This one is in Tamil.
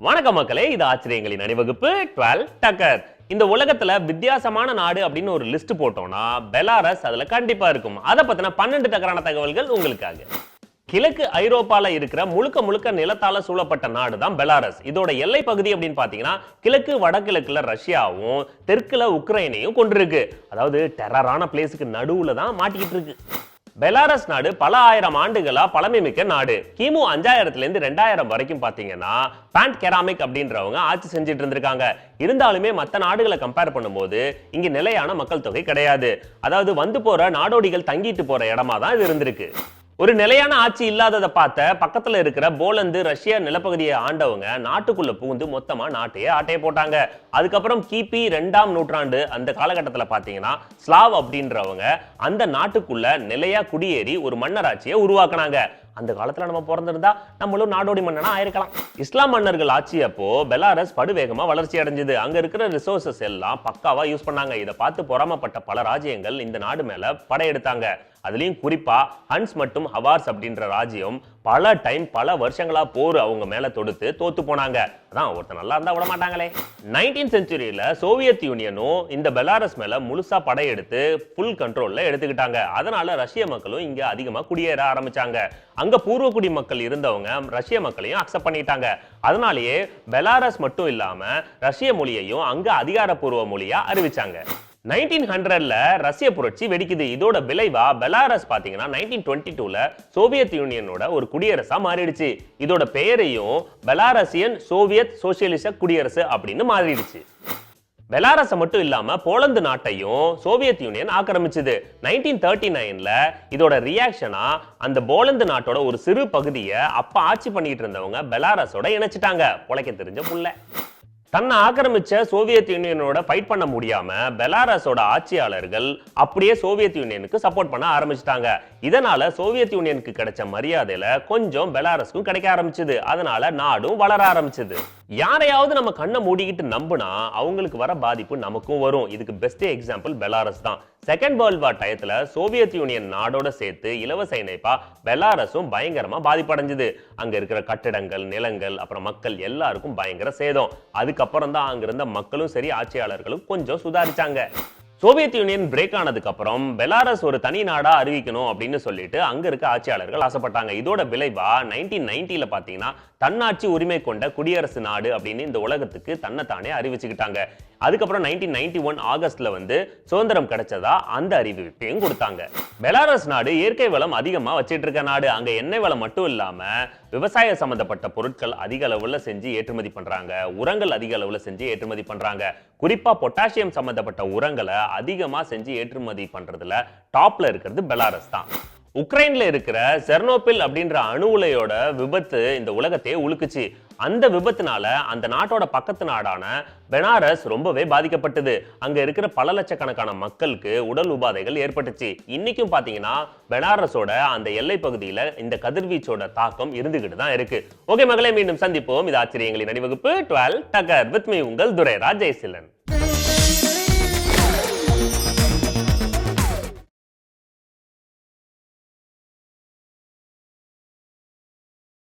வணக்கம் மக்களே, இது ஆச்சரியங்களின் அணிவகுப்பு 12 டக்கர். இந்த உலகத்துல வித்தியாசமான நாடு அப்படின்னு ஒரு லிஸ்ட் போட்டோம்னா பெலாரஸ் அதுல கண்டிப்பா இருக்கும். அதை பத்தின 12 டக்கரான தகவல்கள் உங்களுக்காக. கிழக்கு ஐரோப்பால இருக்கிற முழுக்க முழுக்க நிலத்தால சூழப்பட்ட நாடு தான் பெலாரஸ். இதோட எல்லை பகுதி அப்படின்னு பாத்தீங்கன்னா கிழக்கு வடகிழக்குல ரஷ்யாவும் தெற்குல உக்ரைனையும் கொண்டிருக்கு. அதாவது டெரரான பிளேஸுக்கு நடுவுல தான் மாட்டிக்கிட்டு இருக்கு. பெலாரஸ் நாடு பல ஆயிரம் ஆண்டுகளா பழமை மிக்க நாடு. கிமு 5000 இருந்து 2000 வரைக்கும் பாத்தீங்கன்னா பாண்ட் கெராமிக் அப்படின்றவங்க ஆட்சி செஞ்சுட்டு இருந்திருக்காங்க. இருந்தாலுமே மற்ற நாடுகளை கம்பேர் பண்ணும்போது இங்க நிலையான மக்கள் தொகை கிடையாது. அதாவது வந்து போற நாடோடிகள் தங்கிட்டு போற இடமா தான் இது இருந்திருக்கு. ஒரு நிலையான ஆட்சி இல்லாததை பார்த்த பக்கத்துல இருக்கிற போலந்து ரஷ்யா நிலப்பகுதியை ஆண்டவங்க நாட்டுக்குள்ள புகுந்து மொத்தமா நாட்டையே ஆட்டைய போட்டாங்க. அதுக்கப்புறம் கிபி 2ஆம் நூற்றாண்டு அந்த காலகட்டத்துல பாத்தீங்கன்னா ஸ்லாவ் அப்படின்றவங்க அந்த நாட்டுக்குள்ள நிலையா குடியேறி ஒரு மன்னராட்சியை உருவாக்குனாங்க. அந்த காலத்துல நம்ம பிறந்திருந்தா நம்மளும் நாடோடி மன்னனா ஆயிருக்கலாம். இஸ்லாம் மன்னர்கள் ஆட்சி அப்போ பெலாரஸ் படுவேகமா வளர்ச்சி அடைஞ்சது. அங்க இருக்கிற ரிசோர்சஸ் எல்லாம் பக்காவா யூஸ் பண்ணாங்க. இதை பார்த்து பொறாமப்பட்ட பல ராஜ்யங்கள் இந்த நாடு மேல படையெடுத்தாங்க. அதுலயும் குறிப்பா ஹன்ஸ் மற்றும் ஹவார்ஸ் அப்படின்ற ராஜ்யம் பல வருஷங்களா போர் அவங்க மேல தொடுத்து தோத்து போனாங்க. அதான் ஒருத்தர் நல்லா இருந்தா விட மாட்டாங்களே. 19th செஞ்சுரியில சோவியத் யூனியனும் இந்த பெலாரஸ் மேல முழுசா படையெடுத்து ஃபுல் கண்ட்ரோல்ல எடுத்துக்கிட்டாங்க. அதனால ரஷ்ய மக்களும் இங்க அதிகமா குடியேற ஆரம்பிச்சாங்க. அங்க பூர்வகுடி மக்கள் இருந்தவங்க ரஷ்ய மக்களையும் அக்செப்ட் பண்ணிட்டாங்க. அதனாலேயே பெலாரஸ் மட்டும் இல்லாம ரஷ்ய மொழியையும் அங்க அதிகாரப்பூர்வ மொழியா அறிவிச்சாங்க. 1900ல ரஷ்ய புரட்சி வெடிக்குது. இதோட விளைவா பெலாரஸ் பாத்தீங்கன்னா 1922ல சோவியத் யூனியனோட ஒரு குடியரசா மாறிடுச்சு. இதோட பெயரையும் பெலாரசியன் சோவியத் சோசியலிச குடியரசு அப்படின்னு மாறிடுச்சு. பெலாரஸ் மட்டும் இல்லாம போலந்து நாட்டையும் சோவியத் யூனியன் ஆக்கிரமிச்சது. 1939ல இதோட ரியாக்ஷனா அந்த போலந்து நாட்டோட ஒரு சிறு பகுதியை அப்ப ஆட்சி பண்ணிட்டு இருந்தவங்க பெலாரஸோட இணைச்சிட்டாங்க. பொழைக்க தெரிஞ்ச புள்ள. தன்னை ஆக்கிரமிச்ச சோவியத் யூனியனோட ஃபைட் பண்ண முடியாம பெலாரஸோட ஆட்சியாளர்கள் அப்படியே சோவியத் யூனியனுக்கு சப்போர்ட் பண்ண ஆரம்பிச்சிட்டாங்க. இதனால சோவியத் யூனியனுக்கு கிடைச்ச மரியாதையில கொஞ்சம் பெலாரஸ்க்கும் கிடைக்க ஆரம்பிச்சது. அதனால நாடும் வளர ஆரம்பிச்சது. யாரையாவது நம்ம கண்ணை மூடிக்கிட்டு நம்பினா அவங்களுக்கு வர பாதிப்பு நமக்கும் வரும். இதுக்கு பெஸ்ட் எக்ஸாம்பிள் பெலாரஸ் தான். செகண்ட் வேர்ல்ட் வார் டயத்துல சோவியத் யூனியன் நாடோட சேர்த்து இலவச இணைப்பா பெலாரஸும் பயங்கரமா பாதிப்படைஞ்சது. அங்க இருக்கிற கட்டிடங்கள், நிலங்கள், அப்புறம் மக்கள் எல்லாருக்கும் பயங்கர சேதம். அதுக்கப்புறம் தான் அங்க இருந்த மக்களும் சரி ஆட்சியாளர்களும் கொஞ்சம் சுதாரிச்சாங்க. சோவியத் யூனியன் பிரேக் ஆனதுக்கு அப்புறம் பெலாரஸ் ஒரு தனி நாடா அறிவிக்கணும் அப்படின்னு சொல்லிட்டு அங்க இருக்க ஆட்சியாளர்கள் ஆசைப்பட்டாங்க. இதோட விளைவா 1990ல பாத்தீங்கன்னா தன்னாட்சி உரிமை கொண்ட குடியரசு நாடு அப்படின்னு இந்த உலகத்துக்கு தன்னைத்தானே அறிவிச்சுக்கிட்டாங்க. அதுக்கப்புறம் 1991 ஆகஸ்ட்ல சுதந்திரம் கிடைச்சதா அந்த அறிவிப்பையும் கொடுத்தாங்க. பெலாரஸ் நாடு இயற்கை வளம் அதிகமா வச்சிட்டு இருக்க நாடு. அங்க எண்ணெய் வளம் மட்டும் இல்லாம விவசாய சம்பந்தப்பட்ட பொருட்கள் அதிக அளவுல செஞ்சு ஏற்றுமதி பண்றாங்க. உரங்கள் அதிக அளவுல செஞ்சு ஏற்றுமதி பண்றாங்க. குறிப்பா பொட்டாசியம் சம்பந்தப்பட்ட உரங்களை அதிகமா செஞ்சு ஏற்றுமதி பண்றதுல டாப்ல இருக்கிறது பெலாரஸ் தான். உக்ரைன்ல இருக்கிற செர்னோபில் அப்படின்ற அணு உலையோட விபத்து இந்த உலகத்தையே உலுக்குச்சு. அந்த விபத்துனால அந்த நாட்டோட பக்கத்து நாடான பெலாரஸ் ரொம்பவே பாதிக்கப்பட்டது. அங்க இருக்கிற பல லட்சக்கணக்கான மக்களுக்கு உடல் உபாதைகள் ஏற்பட்டுச்சு. இன்னைக்கும் பாத்தீங்கன்னா பெலாரஸோட அந்த எல்லை பகுதியில இந்த கதிர்வீச்சோட தாக்கம் இருந்துகிட்டு தான் இருக்கு. ஓகே மகளே, மீண்டும் சந்திப்போம். இது ஆச்சரியங்களின் அணிவகுப்பு 12 டக்கர் வித் மீ உங்கள் துரைராஜ் ஜெயசீலன்.